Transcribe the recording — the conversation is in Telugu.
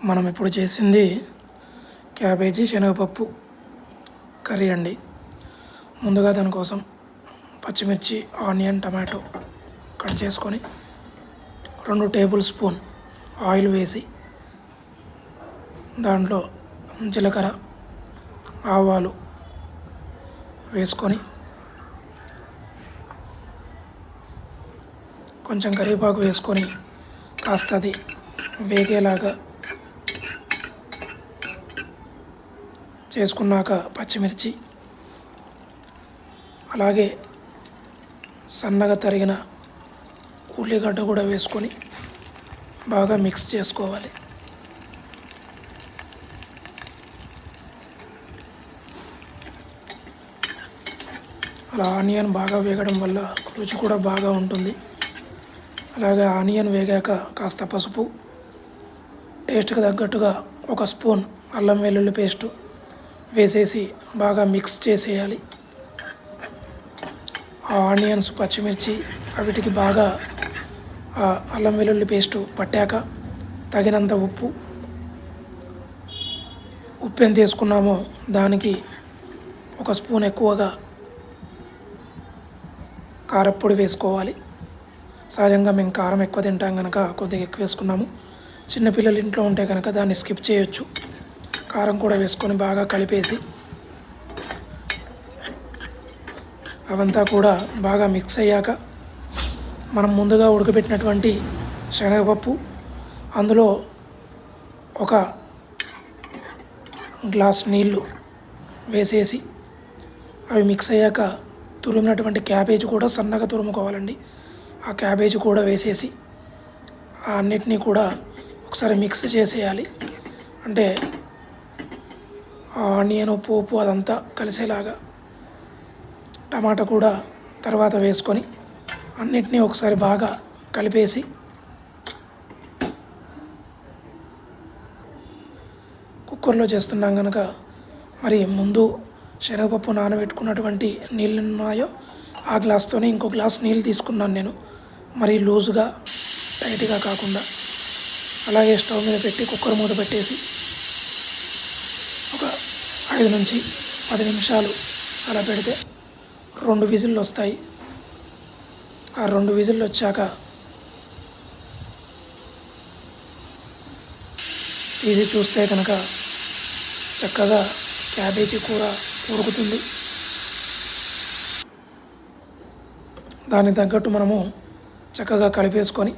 మనం ఇప్పుడు చేసింది క్యాబేజీ శనగపప్పు కర్రీ అండి. ముందుగా దానికోసం పచ్చిమిర్చి, ఆనియన్, టమాటో కట్ చేసుకొని 2 టేబుల్ స్పూన్ ఆయిల్ వేసి దాంట్లో జీలకర్ర, ఆవాలు వేసుకొని కొంచెం కరివేపాకు వేసుకొని కాస్త అది వేగేలాగా చేసుకున్నాక పచ్చిమిర్చి, అలాగే సన్నగా తరిగిన ఉల్లిగడ్డ కూడా వేసుకొని బాగా మిక్స్ చేసుకోవాలి. అలా ఆనియన్ బాగా వేగడం వల్ల రుచి కూడా బాగా ఉంటుంది. అలాగే ఆనియన్ వేగాక కాస్త పసుపు, టేస్ట్కి తగ్గట్టుగా 1 స్పూన్ అల్లం వెల్లుల్లి పేస్టు వేసేసి బాగా మిక్స్ చేసేయాలి. ఆ ఆనియన్స్, పచ్చిమిర్చి వీటికి బాగా అల్లం వెల్లుల్లి పేస్టు పట్టాక తగినంత ఉప్పు ఎంత వేసుకున్నామో దానికి 1 స్పూన్ ఎక్కువగా కారప్పొడి వేసుకోవాలి. సహజంగా మేము కారం ఎక్కువ తింటాం కనుక కొద్దిగా ఎక్కువ వేసుకున్నాము. చిన్నపిల్లలు ఇంట్లో ఉంటే కనుక దాన్ని స్కిప్ చేయొచ్చు. కారం కూడా వేసుకొని బాగా కలిపేసి అవంతా కూడా బాగా మిక్స్ అయ్యాక మనం ముందుగా ఉడకబెట్టినటువంటి శనగపప్పు అందులో 1 గ్లాస్ నీళ్ళు వేసేసి అవి మిక్స్ అయ్యాక తురిమినటువంటి క్యాబేజీ కూడా సన్నగా తురుముకోవాలండి. ఆ క్యాబేజీ కూడా వేసేసి అన్నిటినీ కూడా ఒకసారి మిక్స్ చేసేయాలి. అంటే ఆనియన్, పోపు అదంతా కలిసేలాగా. టమాటా కూడా తర్వాత వేసుకొని అన్నిటినీ ఒకసారి బాగా కలిపేసి కుక్కర్లో చేస్తున్నాం కనుక మరి ముందు శనగపప్పు నానబెట్టుకున్నటువంటి నీళ్ళు ఉన్నాయో ఆ గ్లాస్తోనే ఇంకో గ్లాస్ నీళ్ళు తీసుకున్నాను నేను. మరి లూజుగా టైట్గా కాకుండా. అలాగే స్టవ్ మీద పెట్టి కుక్కర్ మూత పెట్టేసి ఒక 5 నుంచి 10 నిమిషాలు అలా పెడితే 2 విజిల్లు వస్తాయి. ఆ 2 విజిల్లు వచ్చాక తీసి చూస్తే కనుక చక్కగా క్యాబేజీ కూర ఉడుకుతుంది. దానికి తగ్గట్టు మనము చక్కగా కలిపేసుకొని